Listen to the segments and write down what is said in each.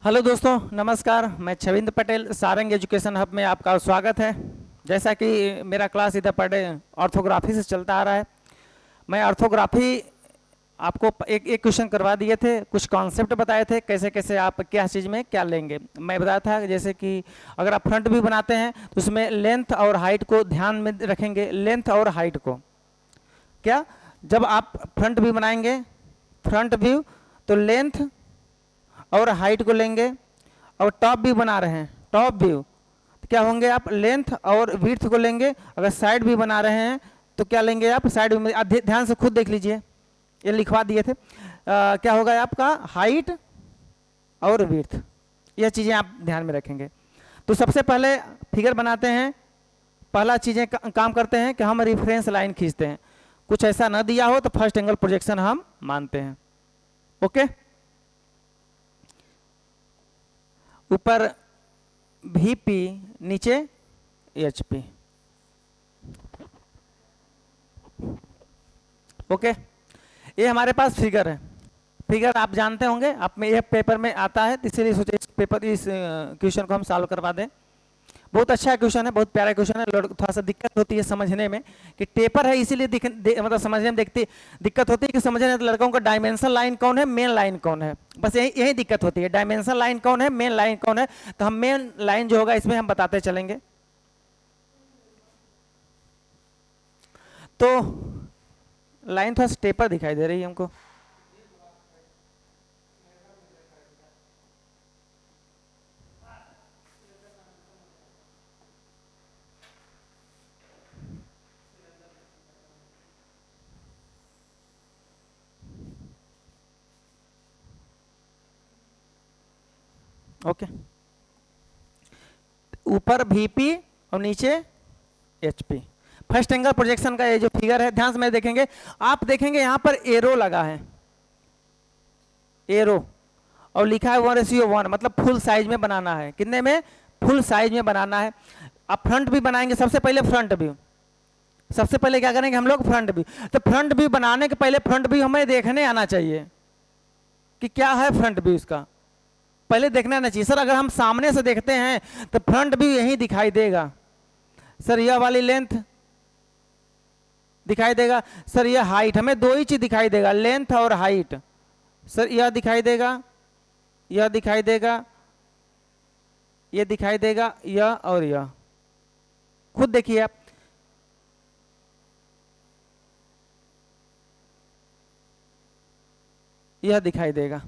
Hello दोस्तों, नमस्कार। मैं छविंद्र पटेल, सारंग एजुकेशन हब में आपका स्वागत है। जैसा कि मेरा क्लास इधर पर ऑर्थोग्राफी से चलता आ रहा है, मैं ऑर्थोग्राफी आपको एक एक क्वेश्चन करवा दिए थे, कुछ कॉन्सेप्ट बताए थे कैसे कैसे आप क्या चीज़ में क्या लेंगे। मैं बताया था जैसे कि अगर आप फ्रंट व्यू बनाते हैं तो उसमें लेंथ और हाइट को ध्यान में रखेंगे। लेंथ और हाइट को क्या, जब आप फ्रंट व्यू बनाएंगे, फ्रंट व्यू, तो लेंथ और हाइट को लेंगे। और टॉप व्यू बना रहे हैं, टॉप व्यू, तो क्या होंगे आप, लेंथ और विड्थ को लेंगे। अगर साइड व्यू बना रहे हैं तो क्या लेंगे आप, साइड व्यू में ध्यान से खुद देख लीजिए, ये लिखवा दिए थे। क्या होगा आपका, हाइट और विड्थ, यह चीज़ें आप ध्यान में रखेंगे। तो सबसे पहले फिगर बनाते हैं, पहला चीज़ें काम करते हैं कि हम रेफरेंस लाइन खींचते हैं। कुछ ऐसा न दिया हो तो फर्स्ट एंगल प्रोजेक्शन हम मानते हैं। ओके, ऊपर VP, नीचे HP। ओके, ये हमारे पास फिगर है। फिगर आप जानते होंगे, आप में यह पेपर में आता है, इसीलिए सोचे इस क्वेश्चन को हम सॉल्व करवा दें। बहुत अच्छा क्वेश्चन है, बहुत प्यारा क्वेश्चन है। थोड़ा सा दिक्कत होती है समझने में कि टेपर है, इसीलिए मतलब समझने में दिक्कत होती है कि समझने में लड़कों का डायमेंशन लाइन कौन है, मेन लाइन कौन है, बस यही यही दिक्कत होती है। डायमेंशन लाइन कौन है, मेन लाइन कौन है, तो हम मेन लाइन जो होगा इसमें हम बताते चलेंगे। तो लाइन थोड़ा टेपर दिखाई दे रही है हमको। ओके, ऊपर VP और नीचे HP। फर्स्ट एंगल प्रोजेक्शन का ये जो फिगर है, ध्यान से में देखेंगे, आप देखेंगे यहां पर एरो लगा है, एरो, और लिखा है 1:1, मतलब फुल साइज में बनाना है। कितने में, फुल साइज में बनाना है। आप फ्रंट भी बनाएंगे, सबसे पहले फ्रंट व्यू, सबसे पहले क्या करेंगे हम लोग, फ्रंट व्यू। तो फ्रंट व्यू बनाने के पहले फ्रंट व्यू हमें देखने आना चाहिए कि क्या है फ्रंट व्यू, इसका पहले देखना आना चाहिए। सर अगर हम सामने से देखते हैं तो फ्रंट व्यू यही दिखाई देगा। सर यह वाली लेंथ दिखाई देगा। सर यह हाइट, हमें दो ही चीज दिखाई देगा, लेंथ और हाइट। सर यह दिखाई देगा, यह दिखाई देगा, यह दिखाई देगा, यह और यह, खुद देखिए आप। यह दिखाई देगा,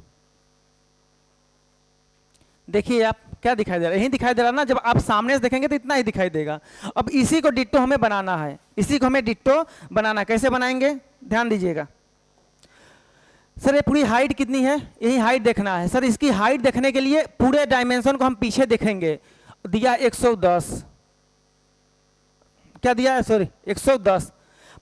देखिए आप क्या दिखाई दे रहा है, यही दिखाई दे रहा ना। जब आप सामने से देखेंगे तो इतना ही दिखाई देगा। अब इसी को डिट्टो हमें बनाना है, इसी को हमें डिट्टो बनाना है। कैसे बनाएंगे, ध्यान दीजिएगा। सर ये पूरी हाइट कितनी है, यही हाइट देखना है। सर इसकी हाइट देखने के लिए पूरे डायमेंशन को हम पीछे देखेंगे। दिया 110, क्या दिया है, सॉरी 110।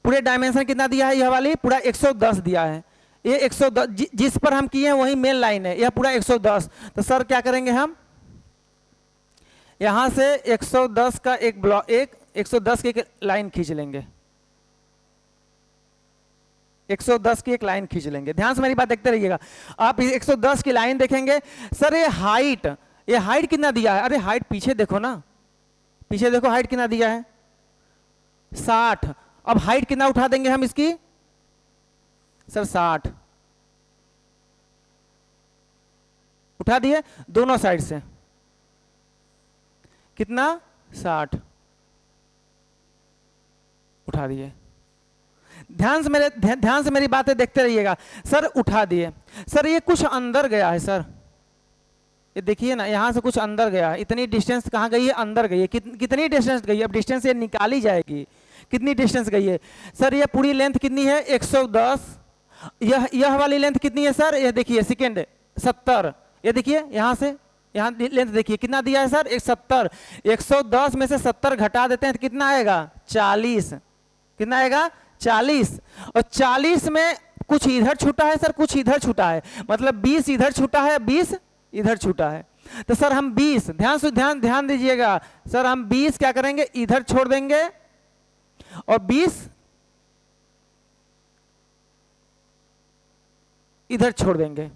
पूरे डायमेंशन कितना दिया है, यह वाली पूरा 110 दिया है। ये 110 जिस पर हम किए हैं वही मेन लाइन है, यह पूरा 110। तो सर क्या करेंगे हम, यहां से 110 का एक ब्लॉक, 110 की एक लाइन खींच लेंगे, 110 की एक लाइन खींच लेंगे। ध्यान से मेरी बात देखते रहिएगा। आप 110 की लाइन देखेंगे। सर ये हाइट कितना दिया है, अरे हाइट पीछे देखो ना, पीछे देखो हाइट कितना दिया है, 60। अब हाइट कितना उठा देंगे हम इसकी, सर 60 उठा दिए दोनों साइड से, कितना, 60 उठा दिए। ध्यान से मेरी बातें देखते रहिएगा। सर उठा दिए, सर ये कुछ अंदर गया है। सर ये देखिए ना, यहां से कुछ अंदर गया है। इतनी डिस्टेंस कहां गई है, अंदर गई है। कितनी डिस्टेंस गई है, अब डिस्टेंस ये निकाली जाएगी, कितनी डिस्टेंस गई है। सर ये पूरी लेंथ कितनी है, 110। यह वाली लेंथ कितनी है सर, यह देखिए सेकेंड 70। ये देखिए यहां से यहां लेंथ देखिए कितना दिया है सर, 170। 110 में से 70 घटा देते हैं तो कितना आएगा, 40। कितना आएगा, 40। और 40 में कुछ इधर छूटा है सर, कुछ इधर छूटा है, मतलब 20 इधर छूटा है, 20 इधर छूटा है। तो सर हम 20, ध्यान दीजिएगा। सर हम 20 क्या करेंगे, इधर छोड़ देंगे, और 20 इधर छोड़ देंगे।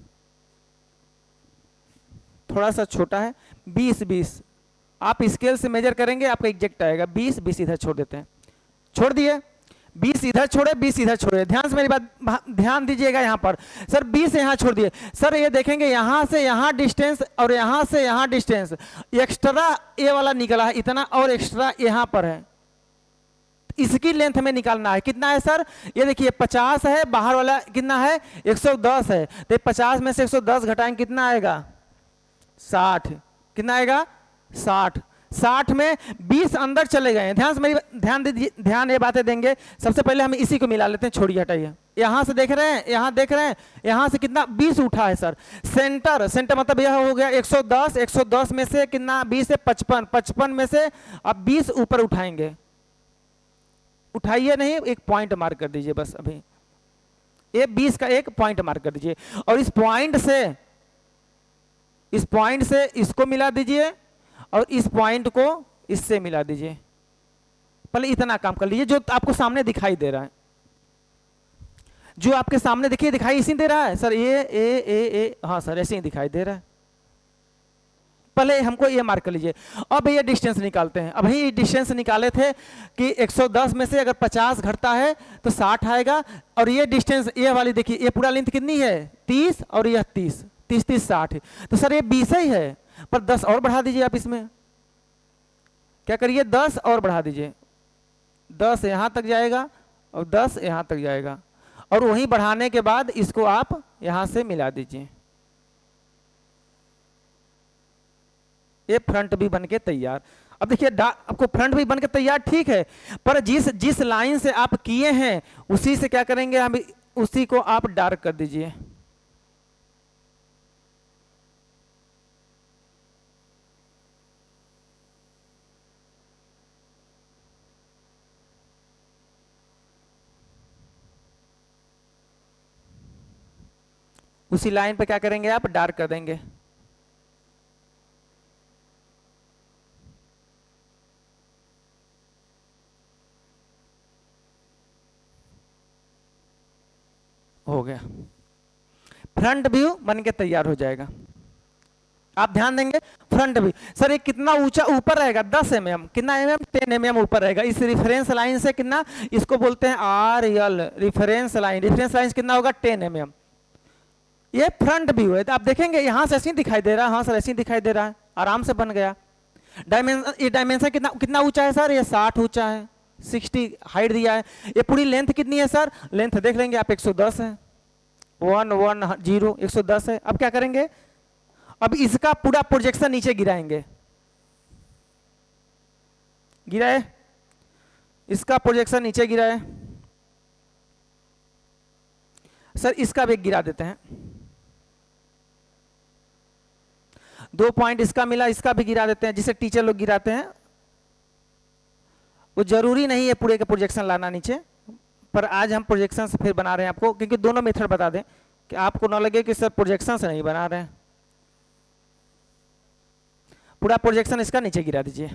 थोड़ा सा छोटा है, 20 20। आप स्केल से मेजर करेंगे आपका एग्जैक्ट आएगा। 20 20 इधर छोड़ देते हैं, छोड़ दिए। 20 इधर छोड़े, 20 इधर छोड़े। ध्यान से मेरी बात ध्यान दीजिएगा। यहाँ पर सर 20 यहाँ छोड़ दिए। सर ये देखेंगे यहाँ से यहाँ डिस्टेंस और यहाँ से यहाँ डिस्टेंस एक्स्ट्रा ये वाला निकला है इतना, और एक्स्ट्रा यहाँ पर है, इसकी लेंथ में निकालना है। कितना है सर? ये देखिए 50 है, बाहर वाला कितना है? 110 है। तो 50 में से 110 घटाएंगे कितना आएगा? 60। कितना आएगा? 60। 60 में 20 अंदर चले गए। ध्यान से मेरी ध्यान दीजिए, ध्यान ये बातें देंगे। सबसे पहले हम इसी को मिला लेते हैं, छोड़िए हटाइए। यहां से देख रहे हैं, यहां देख रहे हैं, यहां से कितना 20 उठा है सर। सेंटर सेंटर मतलब यह हो गया 110। 110 में से कितना? 20 से 55। 55 में से अब 20 ऊपर उठाएंगे। उठाइए नहीं, एक पॉइंट मार्क कर दीजिए बस। अभी ये 20 का एक पॉइंट मार्क कर दीजिए, और इस पॉइंट से इसको मिला दीजिए, और इस पॉइंट को इससे मिला दीजिए। पहले इतना काम कर लीजिए जो आपको सामने दिखाई दे रहा है। जो आपके सामने देखिए दिखाई इसी दे रहा है सर। ए हाँ सर, ऐसे ही दिखाई दे रहा है। पहले हमको ये मार्क कर लीजिए। अब ये डिस्टेंस निकालते हैं। अभी ये डिस्टेंस निकाले थे कि 110 में से अगर 50 घटता है तो 60 आएगा। और ये डिस्टेंस ये वाली देखिए, ये पूरा लेंथ कितनी है? 30, और यह 30 30 30 60। तो सर ये 20 ही है, पर 10 और बढ़ा दीजिए आप। इसमें क्या करिए? 10 और बढ़ा दीजिए। 10 यहां तक जाएगा और 10 यहां तक जाएगा, और वहीं बढ़ाने के बाद इसको आप यहां से मिला दीजिए। ये फ्रंट भी बन के तैयार। अब देखिए आपको फ्रंट भी बन के तैयार, ठीक है, पर जिस लाइन से आप किए हैं उसी से क्या करेंगे हम, उसी को आप डार्क कर दीजिए। उसी लाइन पे क्या करेंगे आप? डार्क कर देंगे। हो गया, फ्रंट व्यू बन के तैयार हो जाएगा। आप ध्यान देंगे, फ्रंट व्यू सर ये कितना ऊंचा ऊपर रहेगा? 10 mm। कितना mm? 10 mm ऊपर रहेगा। इस रेफरेंस लाइन से कितना, इसको बोलते हैं RL, reference line. Reference line कितना होगा? 10 mm। ये फ्रंट व्यू है। तो आप देखेंगे यहां से ऐसे ही दिखाई दे रहा है। हाँ सर ऐसे ही दिखाई दे रहा है, आराम से बन गया। डायमेंशन, ये डायमेंशन कितना कितना ऊंचा है सर? ये 60 ऊंचा है, 60 हाइट दिया है। ये पूरी लेंथ कितनी है सर? लेंथ देख लेंगे आप, 110 है। 110 110 है। अब क्या करेंगे? अब इसका पूरा प्रोजेक्शन नीचे गिराएंगे। गिराए, इसका प्रोजेक्शन नीचे गिराए। सर इसका भी गिरा देते हैं। 2 पॉइंट इसका मिला, इसका भी गिरा देते हैं, जिसे टीचर लोग गिराते हैं। वो जरूरी नहीं है पूरे का प्रोजेक्शन लाना नीचे, पर आज हम प्रोजेक्शन से फिर बना रहे हैं आपको, क्योंकि दोनों मेथड बता दें कि आपको ना लगे कि सर प्रोजेक्शन से नहीं बना रहे हैं। पूरा प्रोजेक्शन इसका नीचे गिरा दीजिए।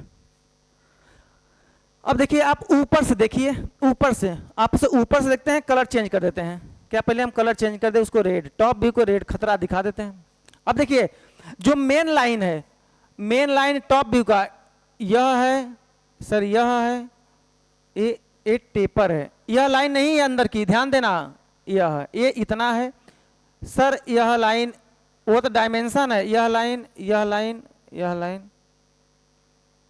अब देखिए आप ऊपर से देखिए, ऊपर से आपसे ऊपर से देखते हैं, कलर चेंज कर देते हैं। क्या पहले हम कलर चेंज कर दे, उसको रेड, टॉप व्यू को रेड खतरा दिखा देते हैं। अब देखिए जो मेन लाइन है, मेन लाइन टॉप व्यू का यह है सर, यह है, ये टेपर है। यह लाइन नहीं है अंदर की, ध्यान देना, यह ये इतना है सर। यह लाइन वो तो डायमेंशन है। यह लाइन, यह लाइन, यह लाइन,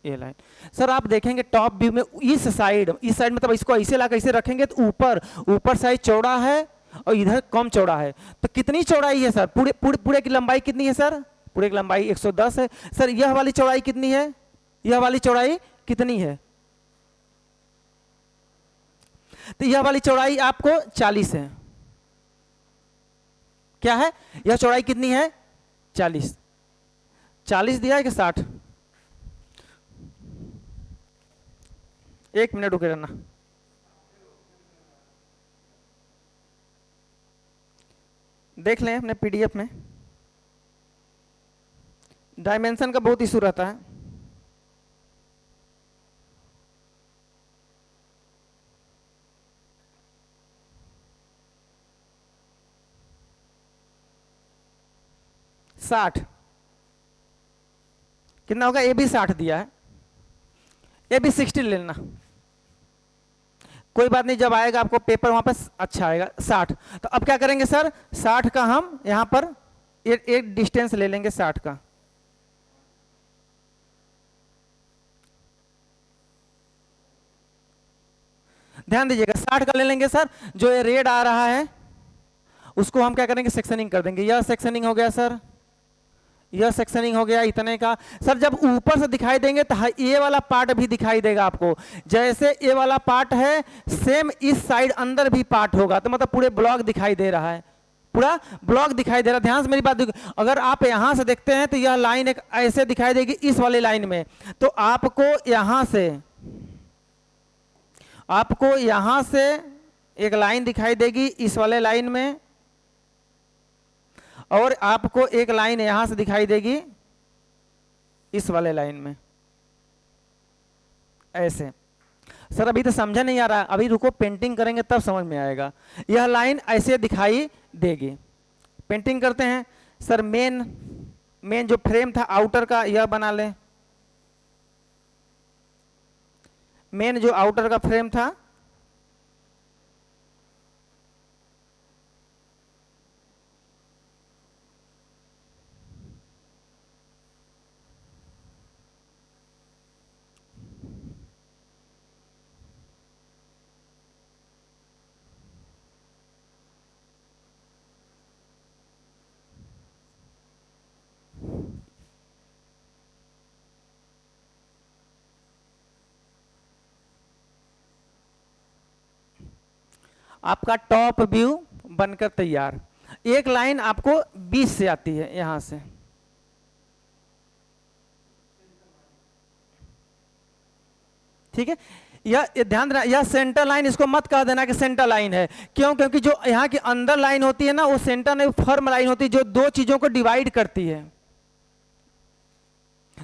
ये लाइन। सर आप देखेंगे टॉप व्यू में इस साइड मतलब इसको ऐसे ला कैसे रखेंगे तो ऊपर साइड चौड़ा है और इधर कम चौड़ा है। तो कितनी चौड़ाई है सर? पूरे की लंबाई कितनी है सर? पूरे की लंबाई 110 है। सर यह वाली चौड़ाई कितनी है? यह वाली चौड़ाई कितनी है? तो यह वाली चौड़ाई आपको 40 है। क्या है? यह चौड़ाई कितनी है? 40। 40 दिया है कि 60? 1 मिनट रुके रहना। देख लें अपने पीडीएफ में, डायमेंशन का बहुत इशू रहता है। साठ कितना होगा, ए बी 60 दिया है, ए बी 60 लेना, कोई बात नहीं, जब आएगा आपको पेपर वहां पर अच्छा आएगा 60। तो अब क्या करेंगे सर, 60 का हम यहां पर एक डिस्टेंस ले लेंगे 60 का, ध्यान दीजिएगा 60 का ले लेंगे सर। जो ये रेड आ रहा है उसको हम क्या करेंगे, सेक्शनिंग कर देंगे। यह सेक्शनिंग हो गया सर, यह सेक्शनिंग हो गया इतने का। सर जब ऊपर से दिखाई देंगे तो ये वाला पार्ट भी दिखाई देगा आपको, जैसे ये वाला पार्ट है सेम इस साइड अंदर भी पार्ट होगा, तो मतलब पूरे ब्लॉक दिखाई दे रहा है, पूरा ब्लॉक दिखाई दे रहा है। ध्यान से मेरी बात देखिए, अगर आप यहां से देखते हैं तो यह लाइन एक ऐसे दिखाई देगी इस वाले लाइन में, तो आपको यहां से एक लाइन दिखाई देगी इस वाले लाइन में, और आपको एक लाइन यहां से दिखाई देगी इस वाले लाइन में, ऐसे। सर अभी तो समझा नहीं आ रहा, अभी रुको पेंटिंग करेंगे तब समझ में आएगा। यह लाइन ऐसे दिखाई देगी, पेंटिंग करते हैं सर। मेन जो फ्रेम था आउटर का यह बना ले, मेन जो आउटर का फ्रेम था आपका टॉप व्यू बनकर तैयार। एक लाइन आपको 20 से आती है यहां से, ठीक है। यह ध्यान देना, यह सेंटर लाइन, इसको मत कह देना कि सेंटर लाइन है, क्यों? क्योंकि जो यहां की अंदर लाइन होती है ना, वो सेंटर नहीं, फर्म लाइन होती है, जो दो चीजों को डिवाइड करती है,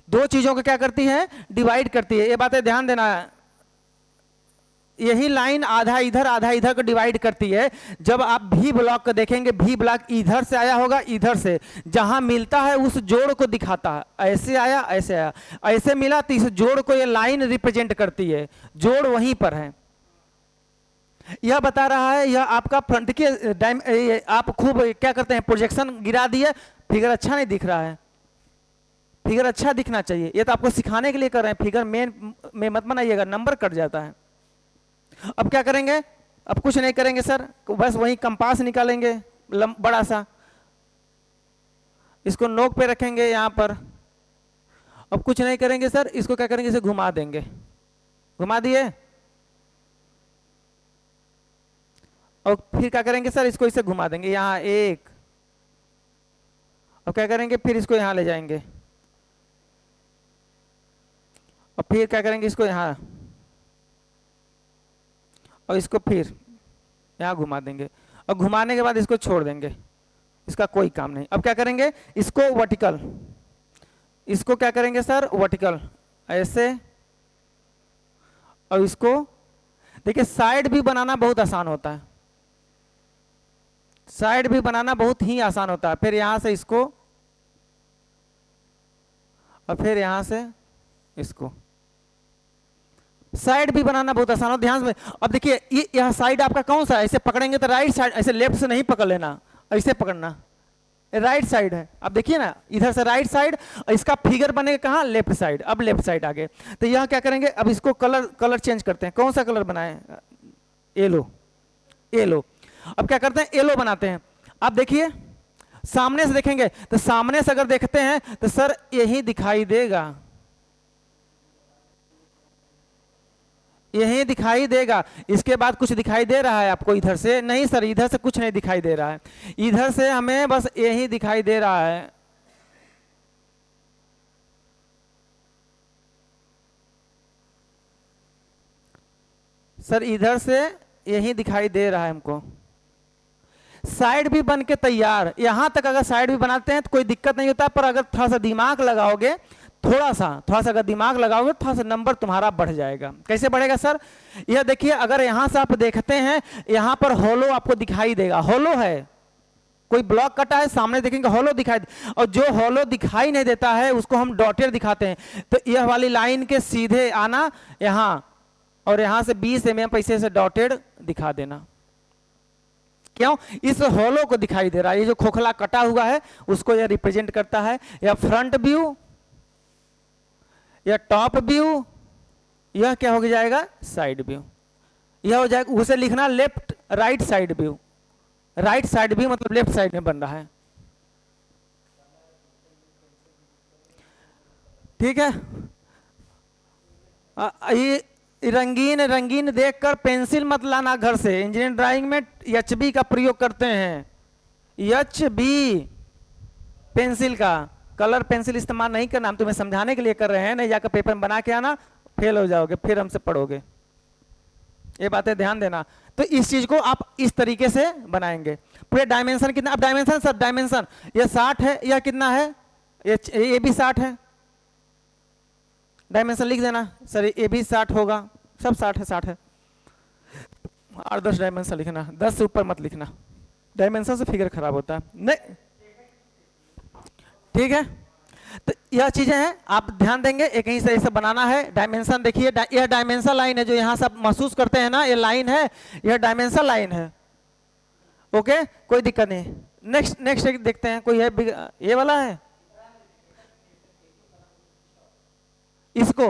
दो चीजों को क्या करती है, डिवाइड करती है। ये बातें ध्यान देना, यही लाइन आधा इधर को डिवाइड करती है। जब आप भी ब्लॉक को देखेंगे, भी ब्लॉक इधर से आया होगा, इधर से जहां मिलता है उस जोड़ को दिखाता है, ऐसे आया ऐसे आया, ऐसे मिला तो इस जोड़ को ये लाइन रिप्रेजेंट करती है, जोड़ वहीं पर है। यह बता रहा है, यह आपका फ्रंट के आप खूब क्या करते हैं, प्रोजेक्शन गिरा दिए, फिगर अच्छा नहीं दिख रहा है, फिगर अच्छा दिखना चाहिए। ये तो आपको सिखाने के लिए कर रहे हैं, फिगर मेन में मत बनाइएगा, नंबर कट जाता है। अब क्या करेंगे, अब कुछ नहीं करेंगे सर, बस वही कंपास निकालेंगे बड़ा सा, इसको नोक पे रखेंगे यहां पर। अब कुछ नहीं करेंगे सर, इसको क्या करेंगे, इसे घुमा देंगे, घुमा दिए। और फिर क्या करेंगे सर, इसको इसे घुमा देंगे यहां एक, और क्या करेंगे, फिर इसको यहां ले जाएंगे, और फिर क्या करेंगे, इसको यहां, और इसको फिर यहां घुमा देंगे, और घुमाने के बाद इसको छोड़ देंगे, इसका कोई काम नहीं। अब क्या करेंगे, इसको वर्टिकल, इसको क्या करेंगे सर, वर्टिकल ऐसे, और इसको देखिए साइड भी बनाना बहुत आसान होता है, साइड भी बनाना बहुत ही आसान होता है। फिर यहां से इसको, और फिर यहां से इसको, साइड भी बनाना बहुत आसान हो, ध्यान से। अब देखिए यह साइड आपका कौन सा है, ऐसे पकड़ेंगे तो राइट साइड, ऐसे लेफ्ट से नहीं पकड़ लेना, ऐसे पकड़ना, राइट साइड है। अब देखिए ना, इधर से राइट साइड, इसका फिगर बनेगा कहाँ, लेफ्ट साइड। अब लेफ्ट साइड आगे, तो यह क्या करेंगे, अब इसको कलर चेंज करते हैं, कौन सा कलर बनाए, येलो, येलो। अब क्या करते हैं, येलो बनाते हैं। अब देखिए सामने से देखेंगे, तो सामने से अगर देखते हैं तो सर यही दिखाई देगा, यही दिखाई देगा। इसके बाद कुछ दिखाई दे रहा है आपको इधर से? नहीं सर, इधर से कुछ नहीं दिखाई दे रहा है, इधर से हमें बस यही दिखाई दे रहा है। सर इधर से यही दिखाई दे रहा है हमको। साइड भी बन के तैयार, यहां तक अगर साइड भी बनाते हैं तो कोई दिक्कत नहीं होता, पर अगर थोड़ा सा दिमाग लगाओगे, थोड़ा सा अगर दिमाग लगाओगे, थोड़ा सा नंबर तुम्हारा बढ़ जाएगा। कैसे बढ़ेगा सर, यह देखिए, अगर यहां से आप देखते हैं, यहां पर होलो आपको दिखाई देगा, होलो है, कोई ब्लॉक कटा है, सामने देखेंगे हॉलो दिखाई और जो हॉलो दिखाई नहीं देता है उसको हम डॉटेड दिखाते हैं। तो यह वाली लाइन के सीधे आना यहां और यहां से 20 mm पैसे से डॉटेड दिखा देना। क्यों? इस हॉलो को दिखाई दे रहा है, ये जो खोखला कटा हुआ है उसको यह रिप्रेजेंट करता है। या फ्रंट व्यू या टॉप व्यू, यह क्या हो जाएगा? Side view. यह हो जाएगा, उसे लिखना left right side view. Right side view मतलब लेफ्ट साइड में बन रहा है। ठीक है। ये रंगीन रंगीन देखकर पेंसिल मत लाना घर से। इंजीनियरिंग ड्राइंग में एचबी का प्रयोग करते हैं। एचबी पेंसिल का, कलर पेंसिल इस्तेमाल नहीं करना। हम तुम्हें समझाने के लिए कर रहे हैं, नहीं जाकर पेपर में बना के आना, फेल हो जाओगे, फिर हमसे पढ़ोगे। ये बातें ध्यान देना। तो इस चीज को आप इस तरीके से बनाएंगे। पूरे डायमेंशन कितना? अब डायमेंशन सर, डायमेंशन ये 60 है, यह कितना है? ये भी 60 है। डायमेंशन लिख देना सर, ये भी 60 होगा, सब 60 है, 60 है। 8-10 डायमेंशन लिखना, 10 से ऊपर मत लिखना, डायमेंशन से फिगर खराब होता है। नहीं, ठीक है। तो यह चीजें हैं, आप ध्यान देंगे। एक ही से बनाना है। डायमेंशन देखिए, यह डायमेंशन लाइन है जो यहां सब महसूस करते हैं ना, ये लाइन है, यह डायमेंशन लाइन है। ओके, कोई दिक्कत नहीं। नेक्स्ट नेक्स्ट देखते हैं, कोई है? ये वाला है, इसको